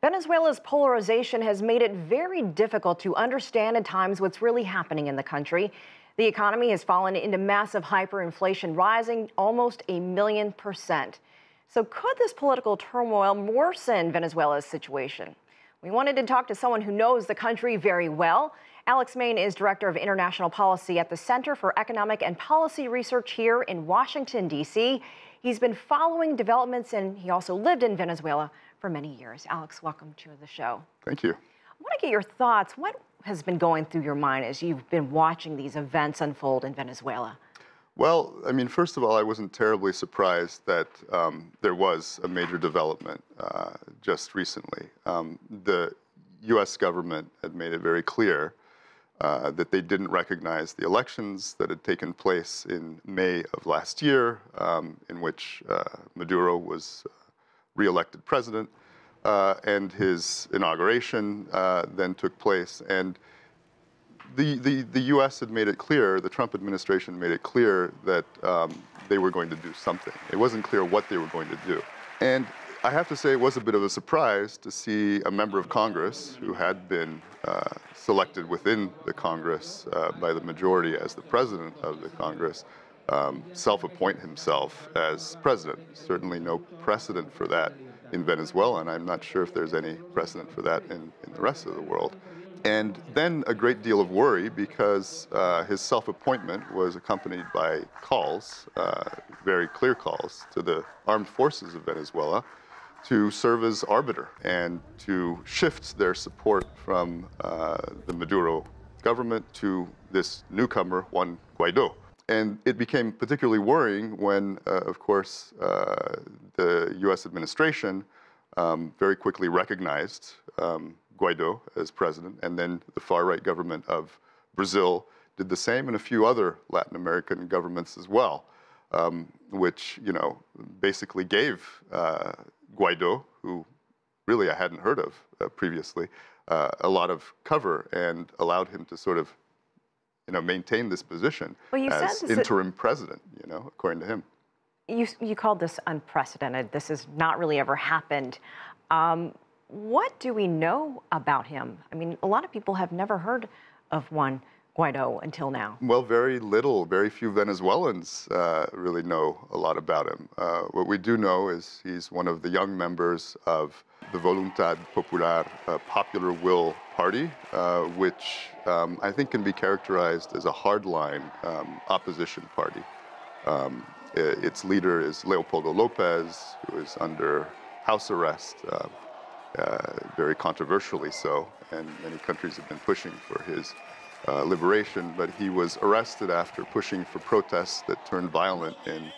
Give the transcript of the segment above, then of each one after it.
Venezuela's polarization has made it very difficult to understand at times what's really happening in the country. The economy has fallen into massive hyperinflation, rising almost 1,000,000%. So could this political turmoil worsen Venezuela's situation? We wanted to talk to someone who knows the country very well. Alex Main is Director of International Policy at the Center for Economic and Policy Research here in Washington, D.C. He's been following developments, and he also lived in Venezuela for many years. Alex, welcome to the show. Thank you. I want to get your thoughts. What has been going through your mind as you've been watching these events unfold in Venezuela? Well, I mean, first of all, I wasn't terribly surprised that there was a major development just recently. The U.S. government had made it very clear that they didn't recognize the elections that had taken place in May of last year, in which Maduro was re-elected president, and his inauguration then took place. And the U.S. had made it clear, the Trump administration made it clear that they were going to do something. It wasn't clear what they were going to do. And I have to say it was a bit of a surprise to see a member of Congress who had been selected within the Congress by the majority as the president of the Congress self-appoint himself as president. Certainly no precedent for that in Venezuela, and I'm not sure if there's any precedent for that in the rest of the world. And then a great deal of worry because his self-appointment was accompanied by calls, very clear calls, to the armed forces of Venezuela to serve as arbiter and to shift their support from the Maduro government to this newcomer, Juan Guaidó. And it became particularly worrying when, of course, the U.S. administration very quickly recognized Guaidó as president, and then the far-right government of Brazil did the same, and a few other Latin American governments as well, which, you know, basically gave Guaidó, who really I hadn't heard of previously, a lot of cover and allowed him to sort of, you know, maintain this position as interim president, you know, according to him. You called this unprecedented. This has not really ever happened. What do we know about him? I mean, a lot of people have never heard of Juan Guaidó until now. Well, very little. Very few Venezuelans really know a lot about him. What we do know is he's one of the young members of the Voluntad Popular, Popular Will Party, which I think can be characterized as a hardline opposition party. Its leader is Leopoldo López, who is under house arrest, very controversially so, and many countries have been pushing for his liberation, but he was arrested after pushing for protests that turned violent in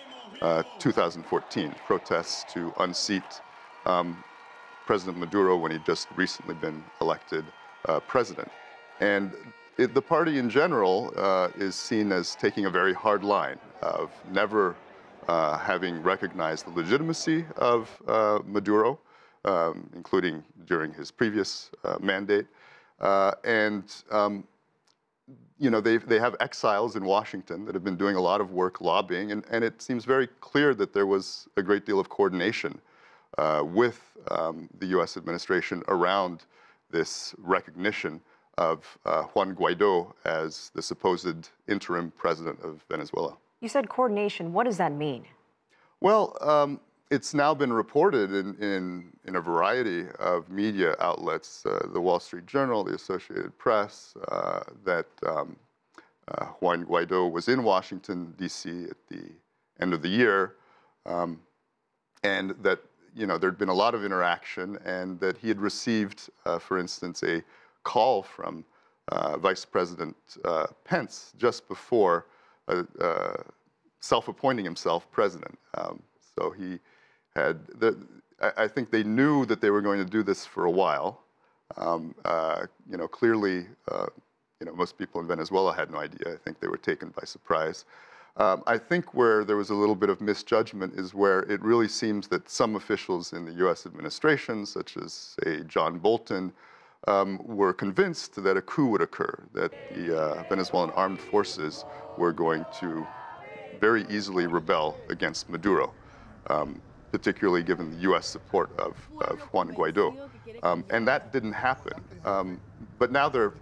2014, protests to unseat President Maduro when he'd just recently been elected president. And the party in general is seen as taking a very hard line of never having recognized the legitimacy of Maduro, including during his previous mandate. You know, they have exiles in Washington that have been doing a lot of work lobbying, and it seems very clear that there was a great deal of coordination with the U.S. administration around this recognition of Juan Guaidó as the supposed interim president of Venezuela. You said coordination. What does that mean? Well, it's now been reported in a variety of media outlets, the Wall Street Journal, the Associated Press, that Juan Guaidó was in Washington, D.C. at the end of the year, and that, you know, there'd been a lot of interaction, and that he had received, for instance, a call from Vice President Pence just before self-appointing himself president. So he had, I think they knew that they were going to do this for a while. You know, clearly, you know, most people in Venezuela had no idea. I think they were taken by surprise. I think where there was a little bit of misjudgment is where it really seems that some officials in the U.S. administration, such as, say, John Bolton, were convinced that a coup would occur, that the Venezuelan armed forces were going to very easily rebel against Maduro. particularly given the U.S. support of Juan Guaido. And that didn't happen. But now they're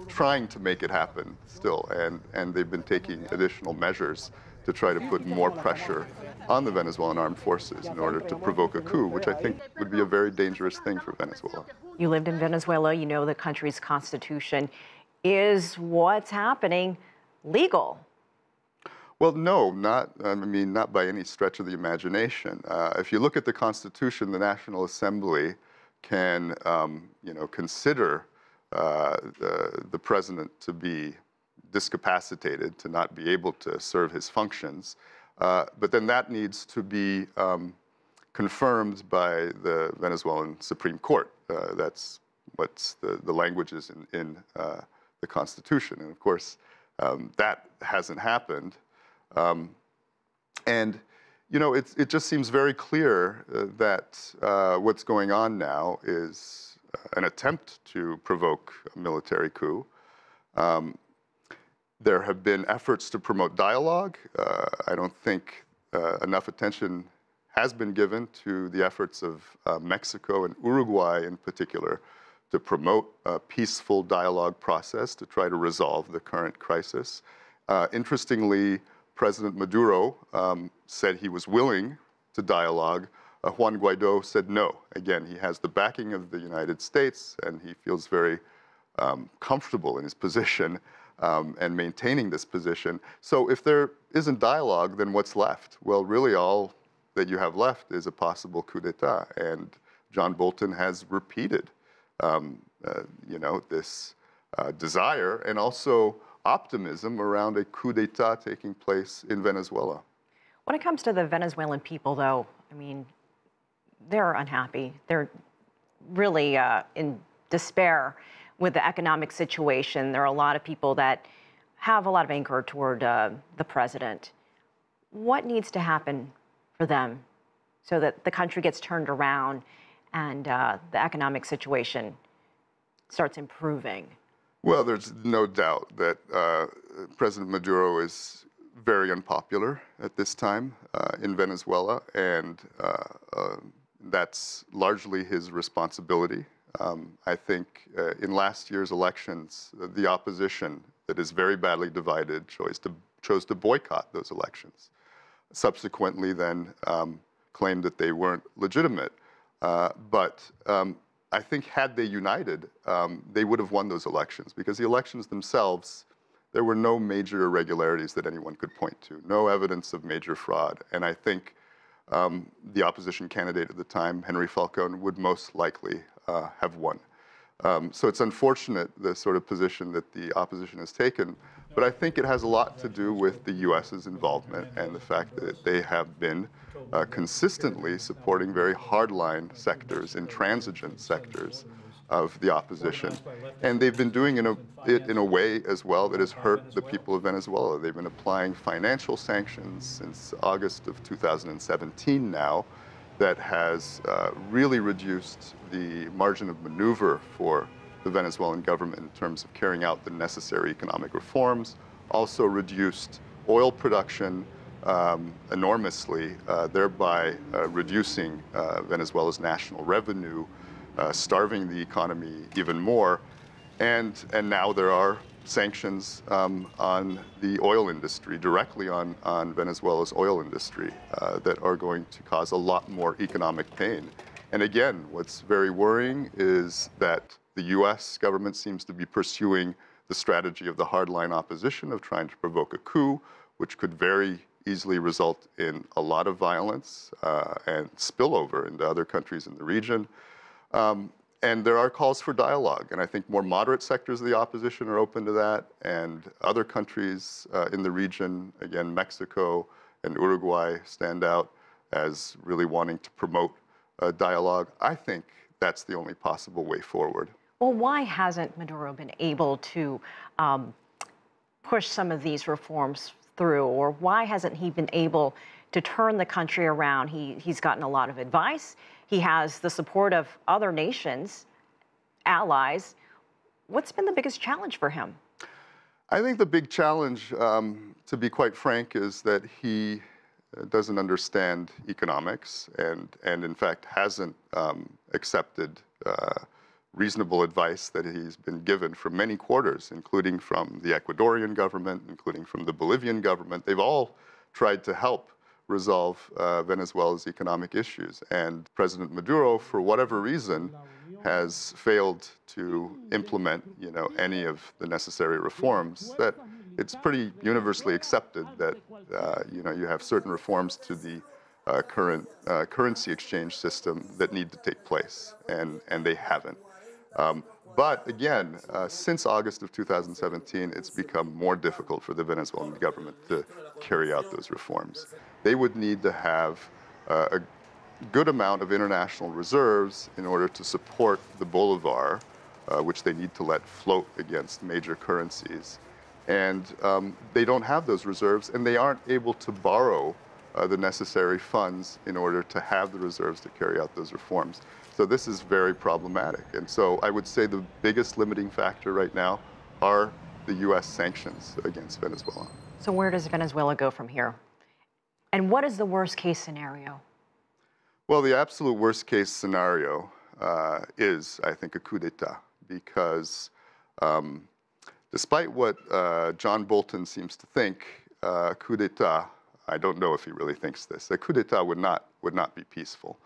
trying to make it happen still, and they've been taking additional measures to try to put more pressure on the Venezuelan armed forces in order to provoke a coup, which I think would be a very dangerous thing for Venezuela. You lived in Venezuela, you know the country's constitution. Is what's happening legal? Well, no, not by any stretch of the imagination. If you look at the Constitution, the National Assembly can, consider the president to be discapacitated, to not be able to serve his functions. But then that needs to be confirmed by the Venezuelan Supreme Court. That's what's the language is in the Constitution. And of course, that hasn't happened. And it just seems very clear that what's going on now is an attempt to provoke a military coup. There have been efforts to promote dialogue. I don't think enough attention has been given to the efforts of Mexico and Uruguay in particular to promote a peaceful dialogue process to try to resolve the current crisis. Interestingly, President Maduro said he was willing to dialogue. Juan Guaido said no. Again, he has the backing of the United States, and he feels very comfortable in his position and maintaining this position. So if there isn't dialogue, then what's left? Well, really all that you have left is a possible coup d'etat. And John Bolton has repeated, this desire and also optimism around a coup d'etat taking place in Venezuela. When it comes to the Venezuelan people, though, they're unhappy. They're really in despair with the economic situation. There are a lot of people that have a lot of anger toward the president. What needs to happen for them so that the country gets turned around and the economic situation starts improving? Well, there's no doubt that President Maduro is very unpopular at this time in Venezuela, and that's largely his responsibility. I think in last year's elections, the opposition that is very badly divided chose to boycott those elections. Subsequently then claimed that they weren't legitimate. But I think had they united, they would have won those elections, because the elections themselves, there were no major irregularities that anyone could point to, no evidence of major fraud. And I think the opposition candidate at the time, Henry Falcone, would most likely have won. So it's unfortunate, the sort of position that the opposition has taken, but I think it has a lot to do with the U.S.'s involvement and the fact that they have been consistently supporting very hardline sectors, intransigent sectors of the opposition. And they've been doing it in a way as well that has hurt the people of Venezuela. They've been applying financial sanctions since August of 2017 now that has really reduced the margin of maneuver for the Venezuelan government in terms of carrying out the necessary economic reforms, also reduced oil production enormously, thereby reducing Venezuela's national revenue, starving the economy even more. And now there are sanctions on the oil industry, directly on Venezuela's oil industry, that are going to cause a lot more economic pain. And again, what's very worrying is that the U.S. government seems to be pursuing the strategy of the hardline opposition of trying to provoke a coup, which could very easily result in a lot of violence and spillover into other countries in the region. And there are calls for dialogue, and I think more moderate sectors of the opposition are open to that, and other countries in the region, again, Mexico and Uruguay, stand out as really wanting to promote dialogue. I think that's the only possible way forward. Well, why hasn't Maduro been able to push some of these reforms through, or why hasn't he been able to turn the country around? He's gotten a lot of advice. He has the support of other nations, allies. What's been the biggest challenge for him? I think the big challenge, to be quite frank, is that he doesn't understand economics and in fact hasn't accepted reasonable advice that he's been given from many quarters, including from the Ecuadorian government, including from the Bolivian government. They've all tried to help resolve Venezuela's economic issues. And President Maduro, for whatever reason, has failed to implement, any of the necessary reforms. That it's pretty universally accepted that, you have certain reforms to the current currency exchange system that need to take place, and they haven't. But again, since August of 2017, it's become more difficult for the Venezuelan government to carry out those reforms. They would need to have a good amount of international reserves in order to support the bolivar, which they need to let float against major currencies. And they don't have those reserves, and they aren't able to borrow the necessary funds in order to have the reserves to carry out those reforms. So this is very problematic. And so I would say the biggest limiting factor right now are the U.S. sanctions against Venezuela. So where does Venezuela go from here? And what is the worst case scenario? Well, the absolute worst case scenario is, I think, a coup d'etat, because despite what John Bolton seems to think, coup d'etat, I don't know if he really thinks this, a coup d'etat would not be peaceful.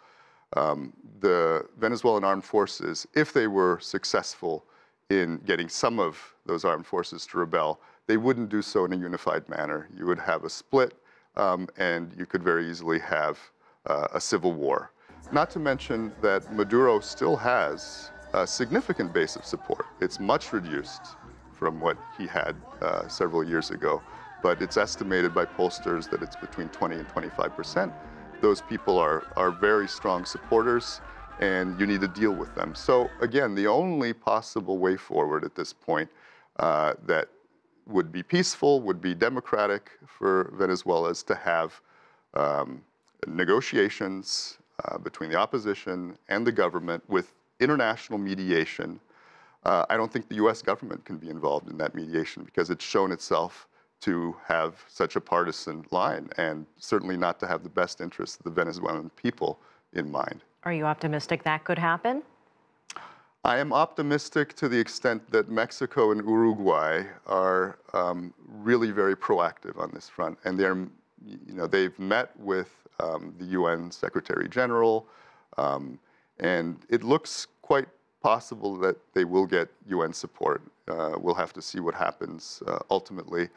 The Venezuelan armed forces, if they were successful in getting some of those armed forces to rebel, they wouldn't do so in a unified manner. You would have a split, and you could very easily have a civil war. Not to mention that Maduro still has a significant base of support. It's much reduced from what he had several years ago, but it's estimated by pollsters that it's between 20 and 25%. Those people are very strong supporters, and you need to deal with them. So again, the only possible way forward at this point that would be peaceful, would be democratic for Venezuela, is to have negotiations between the opposition and the government with international mediation. I don't think the U.S. government can be involved in that mediation because it's shown itself to have such a partisan line, and certainly not to have the best interests of the Venezuelan people in mind. Are you optimistic that could happen? I am optimistic to the extent that Mexico and Uruguay are really very proactive on this front, and they've met with the UN Secretary General, and it looks quite possible that they will get UN support. We'll have to see what happens ultimately.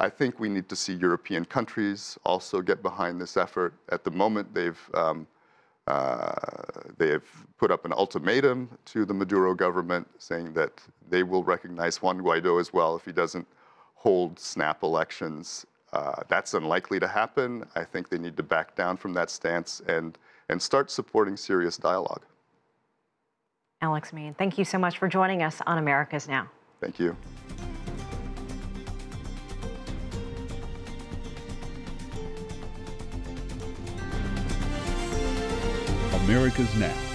I think we need to see European countries also get behind this effort. At the moment, they have put up an ultimatum to the Maduro government saying that they will recognize Juan Guaido as well if he doesn't hold snap elections. That's unlikely to happen. I think they need to back down from that stance and start supporting serious dialogue. Alex Mean, thank you so much for joining us on America's Now. Thank you. America's Now